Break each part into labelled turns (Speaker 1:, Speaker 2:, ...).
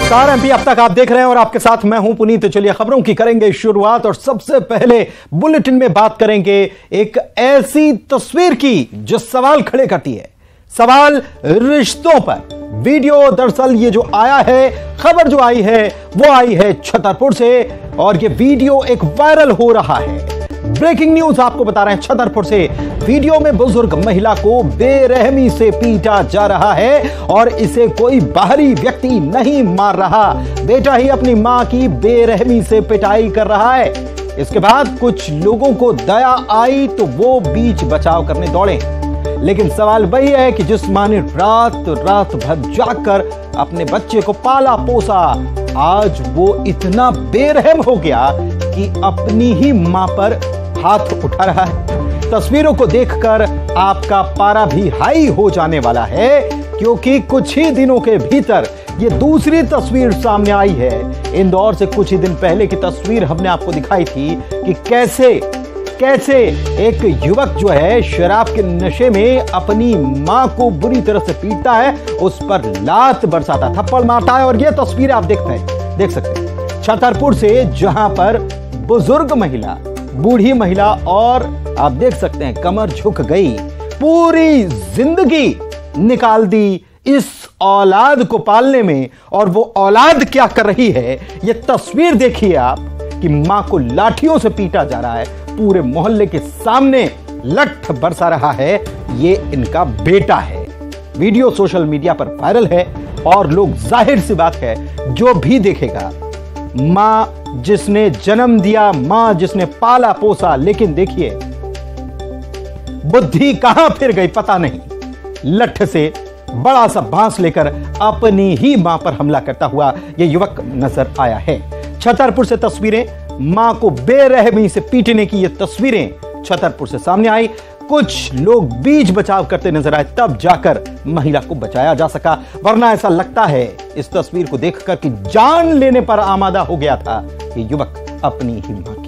Speaker 1: नमस्कार, एमपी अब तक आप देख रहे हैं और आपके साथ मैं हूं पुनीत। चलिए खबरों की करेंगे शुरुआत और सबसे पहले बुलेटिन में बात करेंगे एक ऐसी तस्वीर की जो सवाल खड़े करती है, सवाल रिश्तों पर। वीडियो दरअसल ये जो आया है, खबर जो आई है वो आई है छतरपुर से और ये वीडियो एक वायरल हो रहा है। ब्रेकिंग न्यूज आपको बता रहे हैं छतरपुर से। वीडियो में बुजुर्ग महिला को बेरहमी से पीटा जा रहा है और इसे कोई बाहरी व्यक्ति नहीं मार रहा, बेटा ही अपनी मां की बेरहमी से पिटाई कर रहा है। इसके बाद कुछ लोगों को दया आई तो वो बीच बचाव करने दौड़े, लेकिन सवाल वही है कि जिस मां ने रात भर जाकर अपने बच्चे को पाला पोसा, आज वो इतना बेरहम हो गया कि अपनी ही मां पर हाथ उठा रहा है। तस्वीरों को देखकर आपका पारा भी हाई हो जाने वाला है, क्योंकि कुछ ही दिनों के भीतर ये दूसरी तस्वीर सामने आई है। इंदौर से कुछ ही दिन पहले की तस्वीर हमने आपको दिखाई थी कि कैसे एक युवक जो है शराब के नशे में अपनी मां को बुरी तरह से पीटता है, उस पर लात बरसाता, थप्पड़ मारता है। और ये तस्वीर आप देख सकते हैं छतरपुर से, जहां पर बुजुर्ग महिला, बूढ़ी महिला और आप देख सकते हैं कमर झुक गई, पूरी जिंदगी निकाल दी इस औलाद को पालने में। और वो औलाद क्या कर रही है, ये तस्वीर देखिए आप कि मां को लाठियों से पीटा जा रहा है, पूरे मोहल्ले के सामने लठ बरसा रहा है। ये इनका बेटा है। वीडियो सोशल मीडिया पर वायरल है और लोग, जाहिर सी बात है, जो भी देखेगा, मां जिसने जन्म दिया, मां जिसने पाला पोसा, लेकिन देखिए बुद्धि कहां फिर गई पता नहीं, लठ से बड़ा सा बांस लेकर अपनी ही मां पर हमला करता हुआ यह युवक नजर आया है। छतरपुर से तस्वीरें, मां को बेरहमी से पीटने की ये तस्वीरें छतरपुर से सामने आई। कुछ लोग बीच बचाव करते नजर आए, तब जाकर महिला को बचाया जा सका, वरना ऐसा लगता है इस तस्वीर को देखकर कि जान लेने पर आमादा हो गया था ये युवक अपनी ही मां की।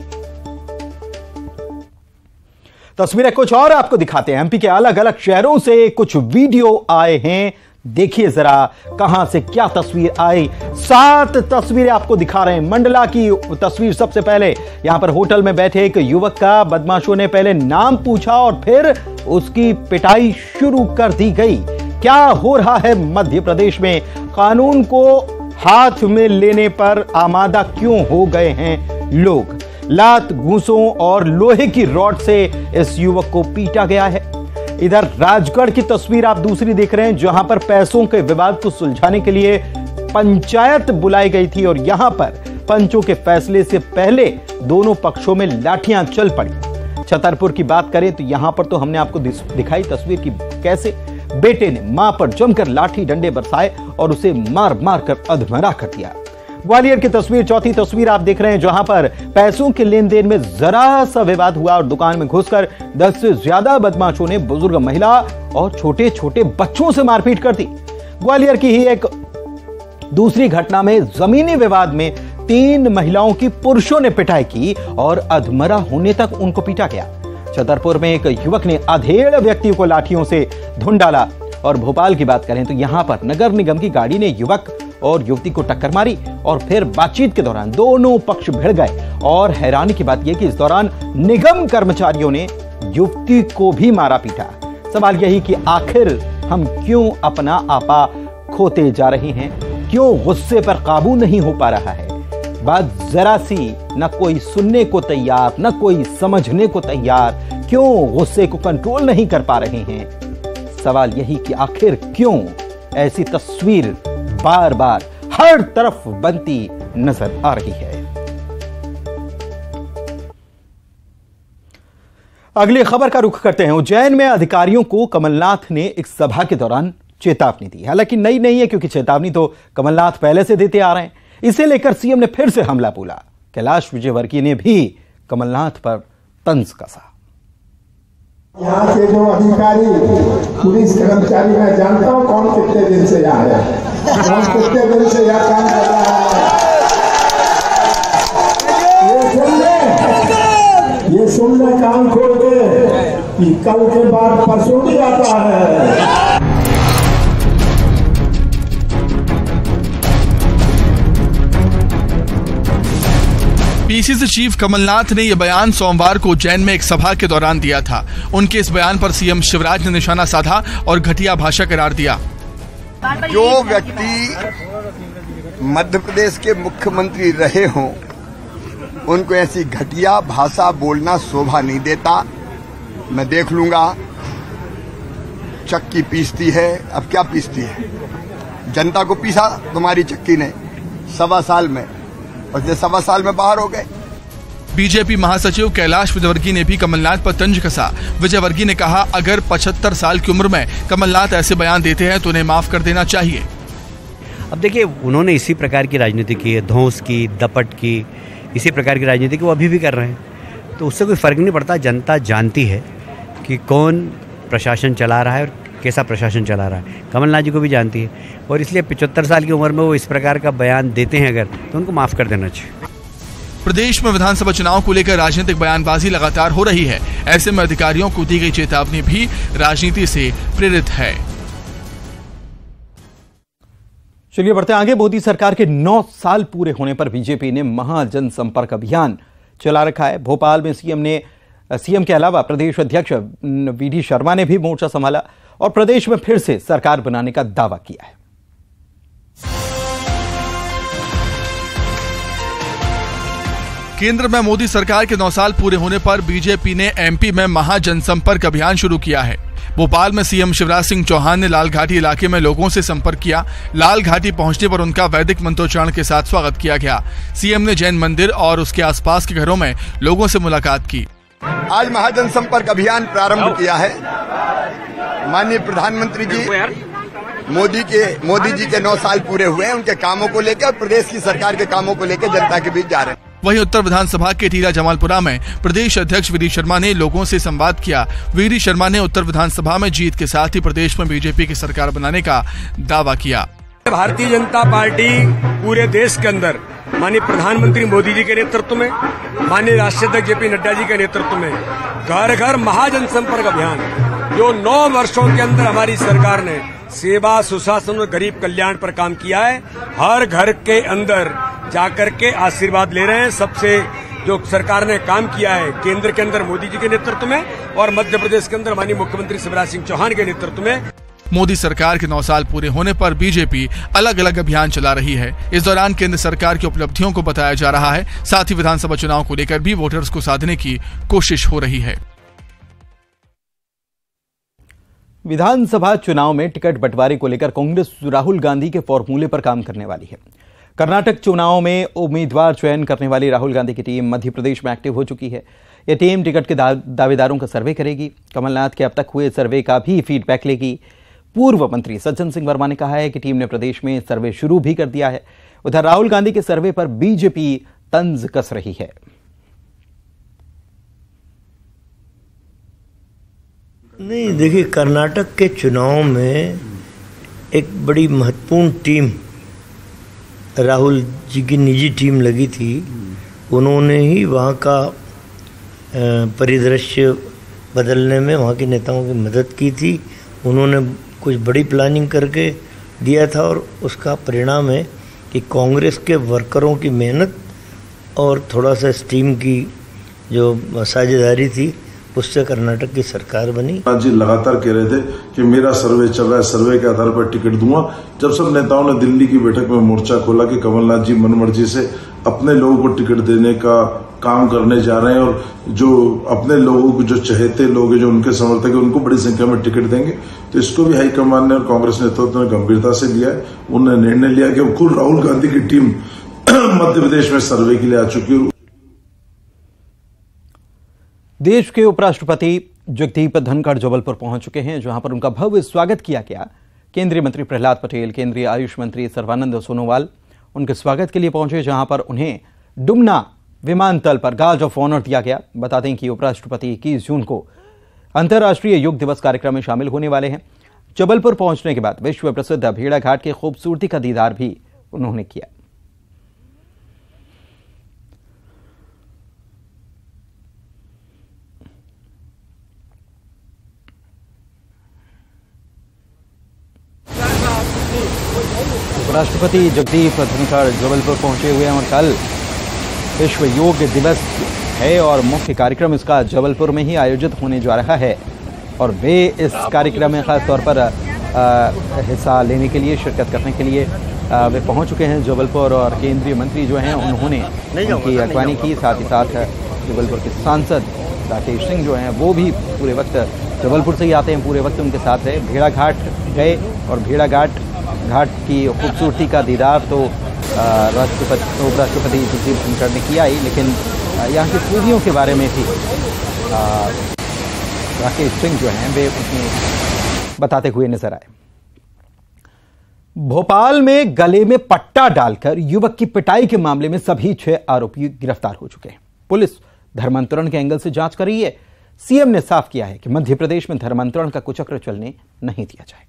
Speaker 1: तस्वीरें कुछ और आपको दिखाते हैं। एमपी के अलग अलग शहरों से कुछ वीडियो आए हैं, देखिए जरा कहां से क्या तस्वीर आई। 7 तस्वीरें आपको दिखा रहे हैं। मंडला की तस्वीर सबसे पहले, यहां पर होटल में बैठे एक युवक का बदमाशों ने पहले नाम पूछा और फिर उसकी पिटाई शुरू कर दी गई। क्या हो रहा है मध्य प्रदेश में, कानून को हाथ में लेने पर आमादा क्यों हो गए हैं लोग। लात, घूंसों और लोहे की रॉड से इस युवक को पीटा गया है। इधर राजगढ़ की तस्वीर आप दूसरी देख रहे हैं, जहां पर पैसों के विवाद को सुलझाने के लिए पंचायत बुलाई गई थी और यहां पर पंचों के फैसले से पहले दोनों पक्षों में लाठियां चल पड़ी। छतरपुर की बात करें तो यहां पर तो हमने आपको दिखाई तस्वीर की, कैसे बेटे ने मां पर जमकर लाठी डंडे बरसाए और उसे मार मार कर अधमरा कर दिया। ग्वालियर की तस्वीर, चौथी तस्वीर आप देख रहे हैं, जहां पर पैसों के लेन देन में जरा सा विवाद हुआ और दुकान में घुसकर 10 से ज्यादा बदमाशों ने बुजुर्ग महिला और छोटे छोटे बच्चों से मारपीट कर दी। ग्वालियर की ही एक दूसरी घटना में जमीनी विवाद में 3 महिलाओं की पुरुषों ने पिटाई की और अधमरा होने तक उनको पीटा गया। छतरपुर में एक युवक ने अधेड़ व्यक्ति को लाठियों से धुन डाला। और भोपाल की बात करें तो यहां पर नगर निगम की गाड़ी ने युवक और युवती को टक्कर मारी और फिर बातचीत के दौरान दोनों पक्ष भिड़ गए। और हैरानी की बात यह कि इस दौरान निगम कर्मचारियों ने युवती को भी मारा पीटा। सवाल यही कि आखिर हम क्यों अपना आपा खोते जा रहे हैं, क्यों गुस्से पर काबू नहीं हो पा रहा है। बात जरा सी, न कोई सुनने को तैयार, न कोई समझने को तैयार, क्यों गुस्से को कंट्रोल नहीं कर पा रहे हैं। सवाल यही कि आखिर क्यों ऐसी तस्वीर बार बार हर तरफ बनती नजर आ रही है। अगली खबर का रुख करते हैं। उज्जैन में अधिकारियों को कमलनाथ ने एक सभा के दौरान चेतावनी दी। हालांकि नई नहीं है, क्योंकि चेतावनी तो कमलनाथ पहले से देते आ रहे हैं। इसे लेकर सीएम ने फिर से हमला बोला। कैलाश विजयवर्गीय ने भी कमलनाथ पर तंज कसा।
Speaker 2: यहाँ के जो अधिकारी, पुलिस कर्मचारी, मैं जानता हूँ कौन कितने दिन से यहाँ है, कौन कितने दिन से यहाँ काम कर रहा है। ये सुन ले कान खोल के कि कल के बाद परसों भी आता है।
Speaker 3: पीसीसी चीफ कमलनाथ ने यह बयान सोमवार को उज्जैन में एक सभा के दौरान दिया था। उनके इस बयान पर सीएम शिवराज ने निशाना साधा और घटिया भाषा करार दिया।
Speaker 4: जो व्यक्ति मध्य प्रदेश के मुख्यमंत्री रहे हों, उनको ऐसी घटिया भाषा बोलना शोभा नहीं देता। मैं देख लूंगा। चक्की पीसती है, अब क्या पीसती है? जनता को पीसा तुम्हारी चक्की ने 1.25 साल में, और ये 1.25 साल में बाहर हो गए।
Speaker 3: बीजेपी महासचिव कैलाश विजयवर्गीय ने भी कमलनाथ पर तंज कसा। विजयवर्गीय ने कहा, अगर 75 साल की उम्र में कमलनाथ ऐसे बयान देते हैं तो उन्हें माफ कर देना चाहिए।
Speaker 5: अब देखिए, उन्होंने इसी प्रकार की राजनीति की है, धौंस की, दपट की, इसी प्रकार की राजनीति की वो अभी भी कर रहे हैं, तो उससे कोई फर्क नहीं पड़ता। जनता जानती है कि कौन प्रशासन चला रहा है और कैसा प्रशासन चला रहा है। कमलनाथ जी को भी जानती है, और इसलिए 75 साल की उम्र में वो इस प्रकार का बयान देते हैं अगर, तो उनको माफ कर देना चाहिए।
Speaker 3: प्रदेश में विधानसभा चुनाव को लेकर राजनीतिक बयानबाजी लगातार हो रही है। ऐसे में अधिकारियों को दी गई चेतावनी भी राजनीति से प्रेरित है।
Speaker 1: चलिए बढ़ते आगे। मोदी सरकार के 9 साल पूरे होने पर बीजेपी ने महाजनसंपर्क अभियान चला रखा है। भोपाल में सीएम के अलावा प्रदेश अध्यक्ष वीडी शर्मा ने भी मोर्चा संभाला और प्रदेश में फिर से सरकार बनाने का दावा किया है।
Speaker 3: केंद्र में मोदी सरकार के 9 साल पूरे होने पर बीजेपी ने एमपी में महाजनसंपर्क अभियान शुरू किया है। भोपाल में सीएम शिवराज सिंह चौहान ने लाल घाटी इलाके में लोगों से संपर्क किया। लाल घाटी पहुंचने पर उनका वैदिक मंत्रोच्चारण के साथ स्वागत किया गया। सीएम ने जैन मंदिर और उसके आसपास के घरों में लोगों से मुलाकात की।
Speaker 4: आज महाजनसंपर्क अभियान प्रारंभ किया है। माननीय प्रधानमंत्री जी मोदी जी के 9 साल पूरे हुए हैं, उनके कामों को लेकर और प्रदेश की सरकार के कामों को लेकर जनता के बीच जा रहे हैं।
Speaker 3: वहीं उत्तर विधानसभा के टीला जमालपुरा में प्रदेश अध्यक्ष वीडी शर्मा ने लोगों से संवाद किया। वीडी शर्मा ने उत्तर विधानसभा में जीत के साथ ही प्रदेश में बीजेपी की सरकार बनाने का दावा किया।
Speaker 6: भारतीय जनता पार्टी पूरे देश के अंदर माननीय प्रधानमंत्री मोदी जी के नेतृत्व में, माननीय राष्ट्रीय अध्यक्ष जेपी नड्डा जी के नेतृत्व में घर घर महाजनसंपर्क अभियान, जो 9 वर्षों के अंदर हमारी सरकार ने सेवा, सुशासन और गरीब कल्याण पर काम किया है, हर घर के अंदर जाकर के आशीर्वाद ले रहे हैं। सबसे जो सरकार ने काम किया है केंद्र के अंदर मोदी जी के नेतृत्व में और मध्य प्रदेश के अंदर माननीय मुख्यमंत्री शिवराज सिंह चौहान के नेतृत्व में।
Speaker 3: मोदी सरकार के 9 साल पूरे होने पर बीजेपी अलग अलग अभियान चला रही है। इस दौरान केंद्र सरकार की उपलब्धियों को बताया जा रहा है। साथ ही विधानसभा चुनाव को लेकर भी वोटर्स को साधने की कोशिश हो रही है।
Speaker 1: विधानसभा चुनाव में टिकट बंटवारे को लेकर कांग्रेस राहुल गांधी के फॉर्मूले पर काम करने वाली है। कर्नाटक चुनाव में उम्मीदवार चयन करने वाली राहुल गांधी की टीम मध्य प्रदेश में एक्टिव हो चुकी है। यह टीम टिकट के दावेदारों का सर्वे करेगी। कमलनाथ के अब तक हुए सर्वे का भी फीडबैक लेगी। पूर्व मंत्री सज्जन सिंह वर्मा ने कहा है कि टीम ने प्रदेश में सर्वे शुरू भी कर दिया है। उधर राहुल गांधी के सर्वे पर बीजेपी तंज कस रही है।
Speaker 7: नहीं, देखिए, कर्नाटक के चुनाव में एक बड़ी महत्वपूर्ण टीम राहुल जी की निजी टीम लगी थी। उन्होंने ही वहाँ का परिदृश्य बदलने में वहाँ के नेताओं की मदद की थी। उन्होंने कुछ बड़ी प्लानिंग करके दिया था और उसका परिणाम है कि कांग्रेस के वर्करों की मेहनत और थोड़ा सा स्टीम की जो साझेदारी थी, उससे कर्नाटक की सरकार बनी।
Speaker 8: जी लगातार कह रहे थे कि मेरा सर्वे चल रहा है, सर्वे के आधार पर टिकट दूंगा। जब सब नेताओं ने दिल्ली की बैठक में मोर्चा खोला कि कमलनाथ जी मनमर्जी से अपने लोगों को टिकट देने का काम करने जा रहे हैं और जो अपने लोगों को, जो चहेते लोग हैं, जो उनके समर्थक हैं, उनको बड़ी संख्या में टिकट देंगे, तो इसको भी हाईकमान ने और कांग्रेस नेतृत्व ने गंभीरता से लिया है। उन्होंने निर्णय लिया कि खुद राहुल गांधी की टीम मध्य प्रदेश में सर्वे के लिए आ चुकी है।
Speaker 1: देश के उपराष्ट्रपति जगदीप धनखड़ जबलपुर पहुंच चुके हैं, जहां पर उनका भव्य स्वागत किया गया। केंद्रीय मंत्री प्रहलाद पटेल, केंद्रीय आयुष मंत्री सर्बानंद सोनोवाल उनके स्वागत के लिए पहुंचे, जहां पर उन्हें डुमना विमानतल पर गार्ड ऑफ ऑनर दिया गया। बता दें कि उपराष्ट्रपति 21 जून को अंतर्राष्ट्रीय योग दिवस कार्यक्रम में शामिल होने वाले हैं। जबलपुर पहुंचने के बाद विश्व प्रसिद्ध भेड़ा घाट की खूबसूरती का दीदार भी उन्होंने किया। उपराष्ट्रपति जगदीप धनखड़ जबलपुर पहुंचे हुए हैं और कल विश्व योग दिवस है और मुख्य कार्यक्रम इसका जबलपुर में ही आयोजित होने जा रहा है और वे इस कार्यक्रम में खास तौर पर हिस्सा लेने के लिए, शिरकत करने के लिए वे पहुंच चुके हैं जबलपुर और केंद्रीय मंत्री जो हैं उन्होंने उनकी अगवानी की। साथ ही साथ जबलपुर के सांसद राकेश सिंह जो हैं वो भी पूरे वक्त जबलपुर से ही आते हैं, पूरे वक्त उनके साथ रहे। भेड़ा घाट गए और भेड़ा घाट की खूबसूरती का दीदार तो उपराष्ट्रपति जगदीप धनखड़ ने किया ही, लेकिन यहाँ की खूबियों के बारे में भी राकेश सिंह जो हैं वे उसमें बताते हुए नजर आए। भोपाल में गले में पट्टा डालकर युवक की पिटाई के मामले में सभी 6 आरोपी गिरफ्तार हो चुके हैं। पुलिस धर्मांतरण के एंगल से जांच कर रही है। सीएम ने साफ किया है कि मध्य प्रदेश में धर्मांतरण का कुचक्र चलने नहीं दिया जाएगा।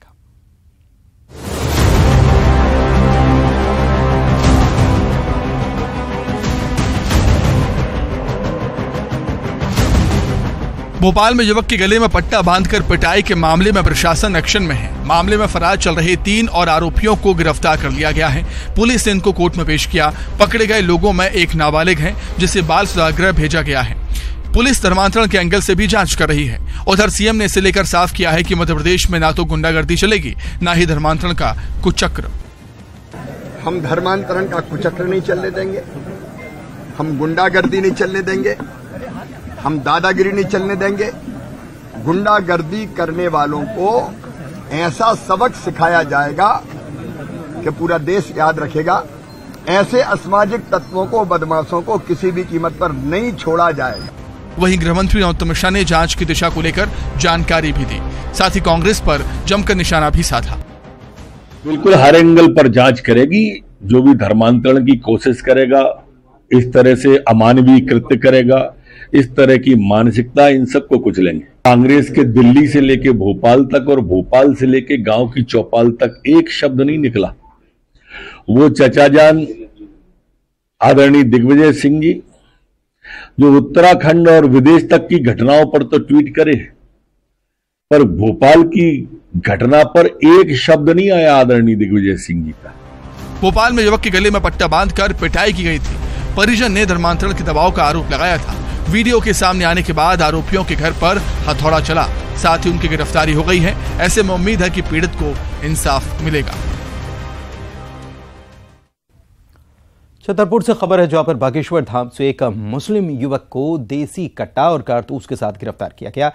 Speaker 3: भोपाल में युवक के गले में पट्टा बांधकर पिटाई के मामले में प्रशासन एक्शन में है। मामले में फरार चल रहे 3 और आरोपियों को गिरफ्तार कर लिया गया है। पुलिस ने इनको कोर्ट में पेश किया। पकड़े गए लोगों में एक नाबालिग है जिसे बाल सुधारगृह भेजा गया है। पुलिस धर्मांतरण के एंगल से भी जांच कर रही है। उधर सीएम ने इसे लेकर साफ किया है कि मध्य प्रदेश में ना तो गुंडागर्दी चलेगी, ना ही धर्मांतरण का कुचक्र।
Speaker 4: हम धर्मांतरण का कुचक्र नहीं चलने देंगे, हम गुंडागर्दी नहीं चलने देंगे, हम दादागिरी नहीं चलने देंगे। गुंडागर्दी करने वालों को ऐसा सबक सिखाया जाएगा कि पूरा देश याद रखेगा। ऐसे असामाजिक तत्वों को, बदमाशों को किसी भी कीमत पर नहीं छोड़ा जाएगा।
Speaker 3: वहीं गृहमंत्री नरोत्तम मिश्रा ने जांच की दिशा को लेकर जानकारी भी दी। साथ ही कांग्रेस पर जमकर निशाना भी साधा।
Speaker 9: बिल्कुल हर एंगल पर जांच करेगी। जो भी धर्मांतरण की कोशिश करेगा, इस तरह से अमानवीय कृत्य करेगा, इस तरह की मानसिकता, इन सबको कुचलेंगे। कांग्रेस के दिल्ली से लेके भोपाल तक और भोपाल से लेके गांव की चौपाल तक एक शब्द नहीं निकला। वो चचा जान आदरणीय दिग्विजय सिंह जी जो उत्तराखंड और विदेश तक की घटनाओं पर तो ट्वीट करे, पर भोपाल की घटना पर एक शब्द नहीं आया आदरणीय दिग्विजय सिंह जी का।
Speaker 3: भोपाल में युवक के गले में पट्टा बांधकर पिटाई की गई थी। परिजन ने धर्मांतरण के दबाव का आरोप लगाया था। वीडियो के सामने आने के बाद आरोपियों के घर पर हथौड़ा चला, साथ ही उनकी गिरफ्तारी हो गई है। ऐसे में उम्मीद है कि पीड़ित को इंसाफ मिलेगा।
Speaker 1: छतरपुर से खबर है जहां पर बागेश्वर धाम से एक मुस्लिम युवक को देसी कट्टा और कारतूस के साथ गिरफ्तार किया गया।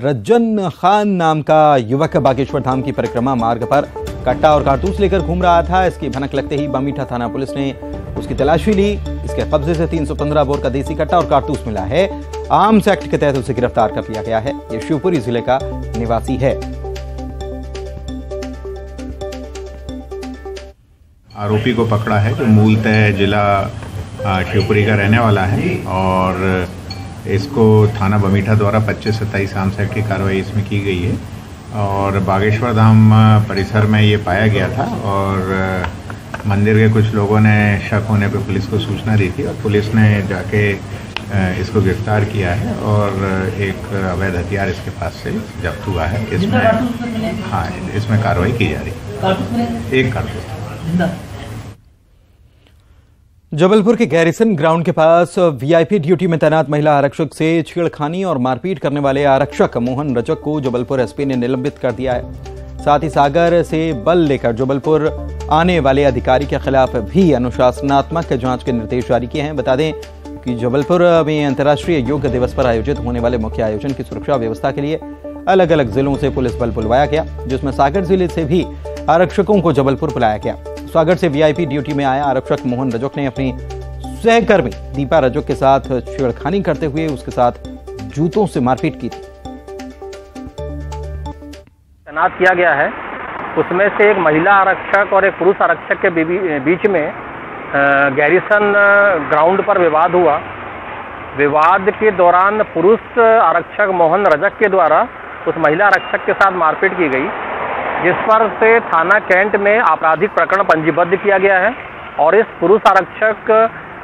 Speaker 1: रज्जन खान नाम का युवक बागेश्वर धाम की परिक्रमा मार्ग पर कट्टा और कारतूस लेकर घूम रहा था। इसकी भनक लगते ही बमीठा थाना पुलिस ने उसकी तलाशी ली। इसके कब्जे से 315 बोर का देसी कट्टा और कारतूस मिला है। आर्म्स एक्ट के तहत उसे गिरफ्तार कर लिया गया है। यह शिवपुरी जिले का निवासी है।
Speaker 10: आरोपी को पकड़ा है जो मूलतः जिला शिवपुरी का रहने वाला है और इसको थाना बमीठा द्वारा 25-27 आर्म्स एक्ट की कार्रवाई इसमें की गई है और बागेश्वर धाम परिसर में ये पाया गया था और मंदिर के कुछ लोगों ने शक होने पर पुलिस को सूचना दी थी और पुलिस ने जाके इसको गिरफ्तार किया है और एक अवैध हथियार इसके पास से जब्त हुआ है। इसमें कार्रवाई की जा रही है। एक कारतूस।
Speaker 1: जबलपुर के गैरिसन ग्राउंड के पास वीआईपी ड्यूटी में तैनात महिला आरक्षक से छेड़खानी और मारपीट करने वाले आरक्षक मोहन रजक को जबलपुर एसपी ने निलंबित कर दिया है। साथ ही सागर से बल लेकर जबलपुर आने वाले अधिकारी के खिलाफ भी अनुशासनात्मक जांच के निर्देश जारी किए हैं। बता दें कि जबलपुर में अंतर्राष्ट्रीय योग दिवस पर आयोजित होने वाले मुख्य आयोजन की सुरक्षा व्यवस्था के लिए अलग अलग जिलों से पुलिस बल बुलवाया गया, जिसमें सागर जिले से भी आरक्षकों को जबलपुर बुलाया गया। सागर से वीआईपी ड्यूटी में आया आरक्षक मोहन रजक ने अपनी सहकर्मी दीपा रजक के साथ छेड़खानी करते हुए उसके साथ जूतों से मारपीट की थी।
Speaker 11: तैनात किया गया है, उसमें से एक महिला आरक्षक और एक पुरुष आरक्षक के बीच में गैरिसन ग्राउंड पर विवाद हुआ। विवाद के दौरान पुरुष आरक्षक मोहन रजक के द्वारा उस महिला आरक्षक के साथ मारपीट की गई, जिस पर से थाना कैंट में आपराधिक प्रकरण पंजीबद्ध किया गया है और इस पुरुष आरक्षक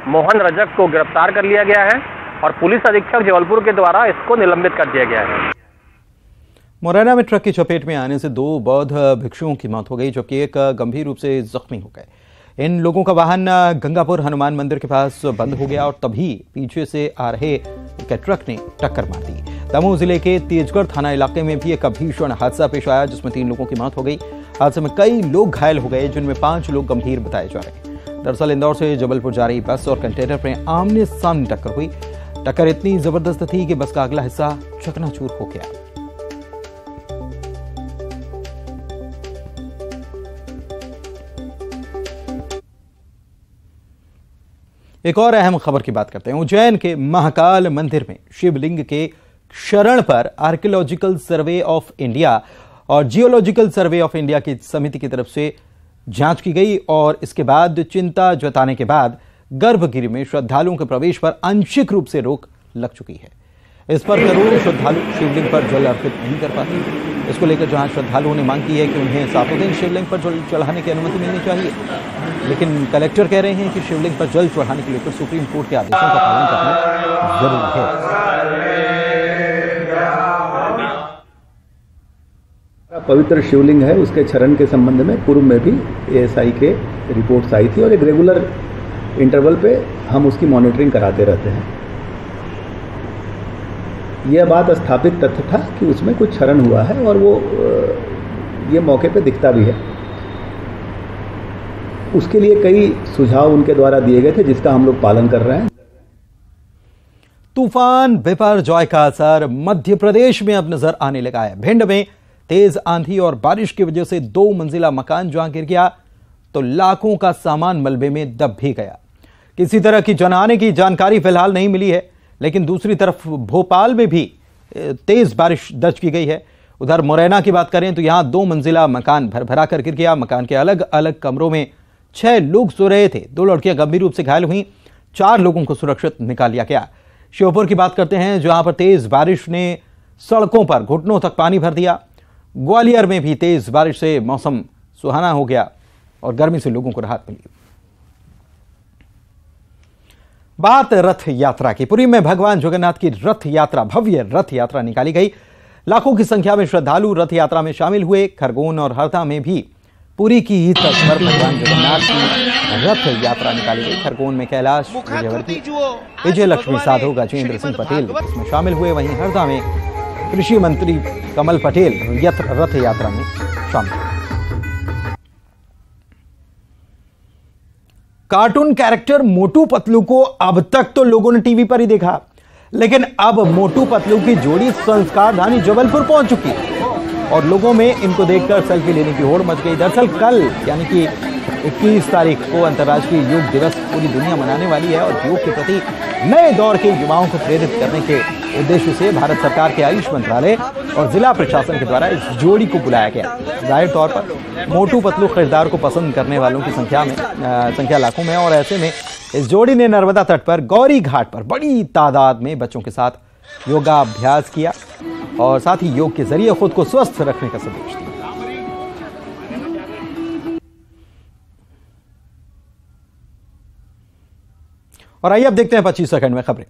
Speaker 11: मोहन रजक को गिरफ्तार कर लिया गया है और पुलिस अधीक्षक जबलपुर के द्वारा इसको निलंबित कर दिया गया है।
Speaker 1: मुरैना में ट्रक की चपेट में आने से 2 बौद्ध भिक्षुओं की मौत हो गई, जबकि एक गंभीर रूप से जख्मी हो गए। इन लोगों का वाहन गंगापुर हनुमान मंदिर के पास बंद हो गया और तभी पीछे से आ रहे एक ट्रक ने टक्कर मार दी। दमोह जिले के तेजगढ़ थाना इलाके में भी एक भीषण हादसा पेश आया जिसमें 3 लोगों की मौत हो गई। हादसे में कई लोग घायल हो गए, जिनमें 5 लोग गंभीर बताए जा रहे हैं। दरअसल इंदौर से जबलपुर जा रही बस और कंटेनर में आमने सामने टक्कर हुई। टक्कर इतनी जबरदस्त थी कि बस का अगला हिस्सा चकनाचूर हो गया। एक और अहम खबर की बात करते हैं। उज्जैन के महाकाल मंदिर में शिवलिंग के शरण पर आर्कियोलॉजिकल सर्वे ऑफ इंडिया और जियोलॉजिकल सर्वे ऑफ इंडिया की समिति की तरफ से जांच की गई और इसके बाद चिंता जताने के बाद गर्भगृह में श्रद्धालुओं के प्रवेश पर आंशिक रूप से रोक लग चुकी है। इस पर करोड़ों श्रद्धालु शिवलिंग पर जल अर्पित नहीं कर पाते। इसको लेकर जहां श्रद्धालुओं ने मांग की है कि उन्हें 7 दिन शिवलिंग पर जल चढ़ाने की अनुमति मिलनी चाहिए, लेकिन कलेक्टर कह रहे हैं कि शिवलिंग पर जल चढ़ाने के लेकर सुप्रीम कोर्ट के आदेशों का पालन करना जरूरी है।
Speaker 12: पवित्र शिवलिंग है, उसके क्षरण के संबंध में पूर्व में भी एएसआई के रिपोर्ट्स आई थी और एक रेगुलर इंटरवल पे हम उसकी मॉनिटरिंग कराते रहते हैं। यह बात स्थापित तथ्य था कि उसमें कुछ क्षरण हुआ है और वो ये मौके पे दिखता भी है। उसके लिए कई सुझाव उनके द्वारा दिए गए थे जिसका हम लोग पालन कर रहे हैं।
Speaker 1: तूफान बिपरजॉय का असर मध्य प्रदेश में अब नजर आने लगा है। भिंड में तेज आंधी और बारिश की वजह से 2 मंजिला मकान जहां गिर गया तो लाखों का सामान मलबे में दब भी गया। किसी तरह की जनहानि की जानकारी फिलहाल नहीं मिली है, लेकिन दूसरी तरफ भोपाल में भी तेज बारिश दर्ज की गई है। उधर मुरैना की बात करें तो यहां 2 मंजिला मकान भरभरा कर गिर गया। मकान के अलग अलग कमरों में 6 लोग सो रहे थे। 2 लड़कियां गंभीर रूप से घायल हुई, 4 लोगों को सुरक्षित निकाल लिया गया। श्योपुर की बात करते हैं जहां पर तेज बारिश ने सड़कों पर घुटनों तक पानी भर दिया। ग्वालियर में भी तेज बारिश से मौसम सुहाना हो गया और गर्मी से लोगों को राहत मिली। बात रथ यात्रा की। पुरी में भगवान जगन्नाथ की रथ यात्रा, भव्य रथ यात्रा निकाली गई। लाखों की संख्या में श्रद्धालु रथ यात्रा में शामिल हुए। खरगोन और हरदा में भी पुरी की ही तर्ज पर भगवान जगन्नाथ की रथ यात्रा निकाली गई। खरगोन में कैलाश विजयवर्गीय, विजय लक्ष्मी साधु, गजेंद्र सिंह पटेल इसमें शामिल हुए। वहीं हरदा में कृषि मंत्री कमल पटेल रथ यात्रा में शामिल हुए। कार्टून कैरेक्टर मोटू पतलू को अब तक तो लोगों ने टीवी पर ही देखा, लेकिन अब मोटू पतलू की जोड़ी संस्कारधानी जबलपुर पहुंच चुकी है और लोगों में इनको देखकर सेल्फी लेने की होड़ मच गई। दरअसल कल यानी कि 21 तारीख को अंतर्राष्ट्रीय योग दिवस पूरी दुनिया मनाने वाली है और योग के प्रति नए दौर के युवाओं को प्रेरित करने के उद्देश्य से भारत सरकार के आयुष मंत्रालय और जिला प्रशासन के द्वारा इस जोड़ी को बुलाया गया। जाहिर तौर पर मोटू पतलू किरदार को पसंद करने वालों की संख्या लाखों में और ऐसे में इस जोड़ी ने नर्मदा तट पर गौरी घाट पर बड़ी तादाद में बच्चों के साथ योगाभ्यास किया और साथ ही योग के जरिए खुद को स्वस्थ रखने का संदेश दिया। और आइए अब देखते हैं 25 सेकंड में खबरें।